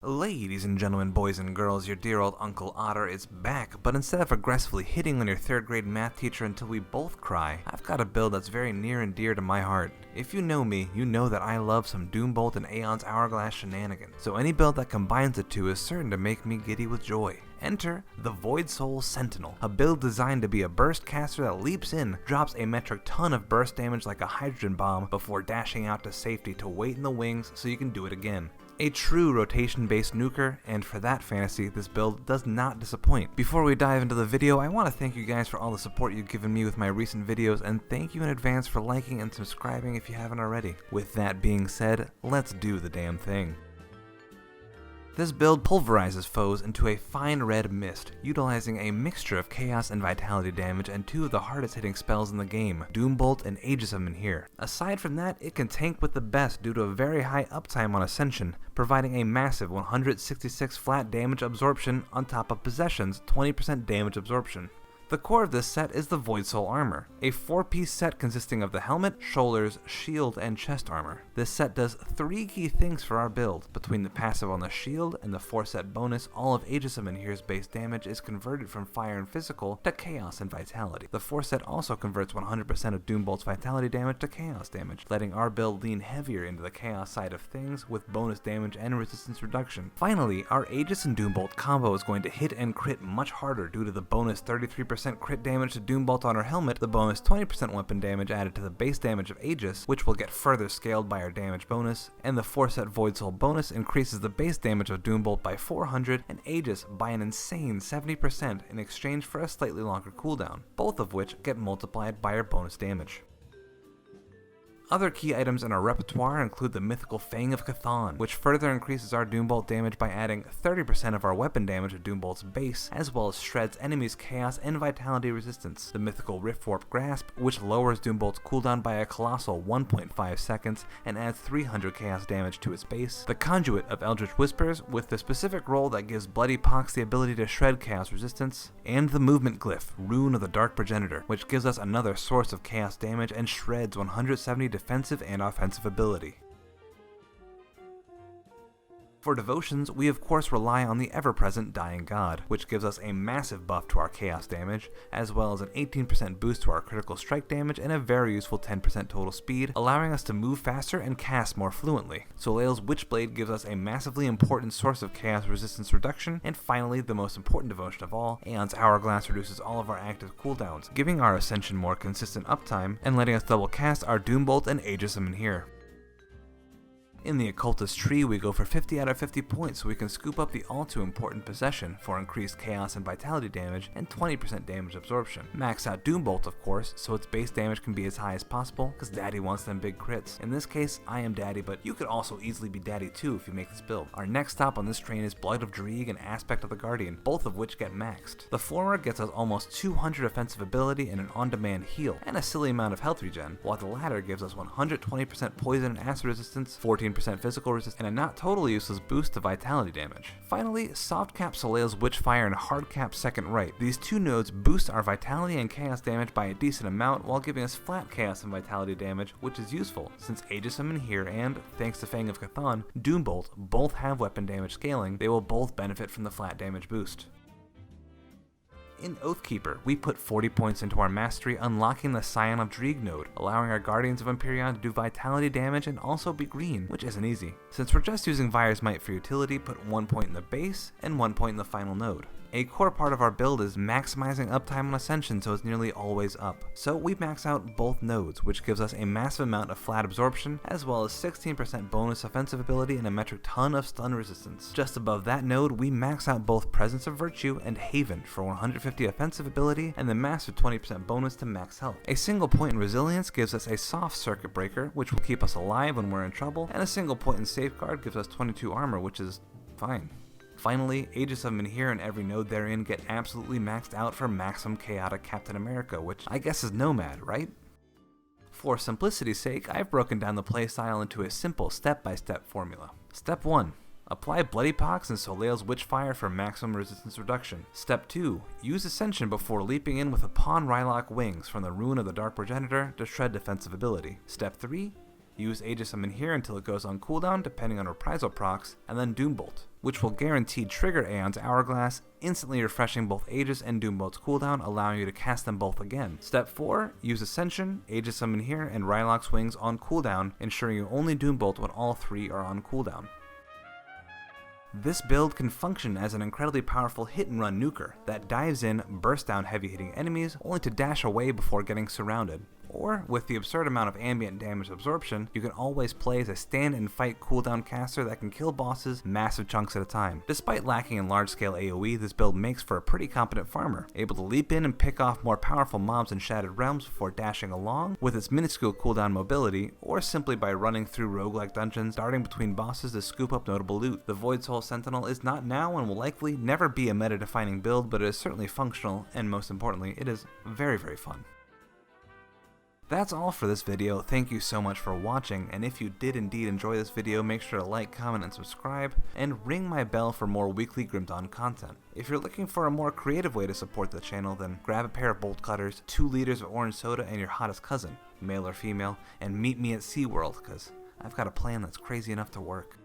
Ladies and gentlemen, boys and girls, your dear old Uncle Otter is back, but instead of aggressively hitting on your 3rd grade math teacher until we both cry, I've got a build that's very near and dear to my heart. If you know me, you know that I love some Doombolt and Aeon's Hourglass shenanigans, so any build that combines the two is certain to make me giddy with joy. Enter the VoidSoul Sentinel, a build designed to be a burst caster that leaps in, drops a metric ton of burst damage like a hydrogen bomb before dashing out to safety to wait in the wings so you can do it again. A true rotation-based nuker, and for that fantasy, this build does not disappoint. Before we dive into the video, I want to thank you guys for all the support you've given me with my recent videos, and thank you in advance for liking and subscribing if you haven't already. With that being said, let's do the damn thing. This build pulverizes foes into a fine red mist, utilizing a mixture of chaos and vitality damage and 2 of the hardest hitting spells in the game, Doombolt and Aegis of Menhir. Aside from that, it can tank with the best due to a very high uptime on Ascension, providing a massive 166 flat damage absorption on top of Possession's 20% damage absorption. The core of this set is the VoidSoul armor, a 4-piece set consisting of the helmet, shoulders, shield, and chest armor. This set does 3 key things for our build. Between the passive on the shield and the 4-set bonus, all of Aegis of Menhir's base damage is converted from fire and physical to chaos and vitality. The 4-set also converts 100% of Doombolt's vitality damage to chaos damage, letting our build lean heavier into the chaos side of things with bonus damage and resistance reduction. Finally, our Aegis and Doombolt combo is going to hit and crit much harder due to the bonus 33% crit damage to Doombolt on her helmet, the bonus 20% weapon damage added to the base damage of Aegis, which will get further scaled by our damage bonus, and the 4-set VoidSoul bonus increases the base damage of Doombolt by 400 and Aegis by an insane 70% in exchange for a slightly longer cooldown, both of which get multiplied by our bonus damage. Other key items in our repertoire include the mythical Fang of Chthon, which further increases our Doombolt damage by adding 30% of our weapon damage to Doombolt's base, as well as shreds enemies' chaos and vitality resistance. The mythical Riftwarp Grasp, which lowers Doombolt's cooldown by a colossal 1.5 seconds and adds 300 chaos damage to its base. The Conduit of Eldritch Whispers, with the specific role that gives Bloody Pox the ability to shred chaos resistance. And the Movement Glyph, Rune of the Dark Progenitor, which gives us another source of chaos damage and shreds 170 defensive and offensive ability. For devotions, we of course rely on the ever-present Dying God, which gives us a massive buff to our chaos damage, as well as an 18% boost to our critical strike damage and a very useful 10% total speed, allowing us to move faster and cast more fluently. Soleil's Witchblade gives us a massively important source of chaos resistance reduction, and finally, the most important devotion of all, Aeon's Hourglass reduces all of our active cooldowns, giving our Ascension more consistent uptime, and letting us double cast our Doombolt and Aegis of Menhir. In the Occultist tree, we go for 50 out of 50 points so we can scoop up the all too important Possession for increased chaos and vitality damage and 20% damage absorption. Max out Doombolt, of course, so its base damage can be as high as possible, cause Daddy wants them big crits. In this case, I am Daddy, but you could also easily be Daddy too if you make this build. Our next stop on this train is Blood of Dreeg and Aspect of the Guardian, both of which get maxed. The former gets us almost 200 offensive ability and an on-demand heal, and a silly amount of health regen, while the latter gives us 120% poison and acid resistance, 14% physical resistance, and a not totally useless boost to vitality damage. Finally, Soft Cap Soleil's Witchfire and Hard Cap Second Right. These 2 nodes boost our vitality and chaos damage by a decent amount while giving us flat chaos and vitality damage, which is useful since Aegis of Menhir and, thanks to Fang of Chthon, Doombolt both have weapon damage scaling. They will both benefit from the flat damage boost. In Oathkeeper, we put 40 points into our mastery, unlocking the Scion of Dreeg node, allowing our Guardians of Empyrean to do vitality damage and also be green, which isn't easy. Since we're just using Vire's Might for utility, put 1 point in the base and 1 point in the final node. A core part of our build is maximizing uptime on Ascension so it's nearly always up. So we max out both nodes, which gives us a massive amount of flat absorption, as well as 16% bonus offensive ability and a metric ton of stun resistance. Just above that node, we max out both Presence of Virtue and Haven for 150 offensive ability and the massive 20% bonus to max health. A single point in Resilience gives us a soft circuit breaker, which will keep us alive when we're in trouble, and a single point in Safeguard gives us 22 armor, which is fine. Finally, Aegis of Menhir and every node therein get absolutely maxed out for maximum chaotic Captain America, which I guess is Nomad, right? For simplicity's sake, I've broken down the playstyle into a simple step-by-step formula. Step 1. Apply Bloody Pox and Soleil's Witchfire for maximum resistance reduction. Step 2. Use Ascension before leaping in with Upon Rylock Wings from the Rune of the Dark Progenitor to shred defensive ability. Step 3. Use Aegis Summon here until it goes on cooldown depending on reprisal procs, and then Doombolt, which will guaranteed trigger Aeon's Hourglass, instantly refreshing both Aegis and Doombolt's cooldown, allowing you to cast them both again. Step 4, use Ascension, Aegis Summon here, and Rylok's Wings on cooldown, ensuring you only Doombolt when all 3 are on cooldown. This build can function as an incredibly powerful hit-and-run nuker that dives in, bursts down heavy-hitting enemies, only to dash away before getting surrounded. Or, with the absurd amount of ambient damage absorption, you can always play as a stand and fight cooldown caster that can kill bosses massive chunks at a time. Despite lacking in large-scale AoE, this build makes for a pretty competent farmer, able to leap in and pick off more powerful mobs in Shattered Realms before dashing along, with its minuscule cooldown mobility, or simply by running through roguelike dungeons, darting between bosses to scoop up notable loot. The VoidSoul Sentinel is not now and will likely never be a meta-defining build, but it is certainly functional, and most importantly, it is very, very fun. That's all for this video. Thank you so much for watching, and if you did indeed enjoy this video, make sure to like, comment, and subscribe, and ring my bell for more weekly Grim Dawn content. If you're looking for a more creative way to support the channel, then grab a pair of bolt cutters, 2 liters of orange soda, and your hottest cousin, male or female, and meet me at SeaWorld, because I've got a plan that's crazy enough to work.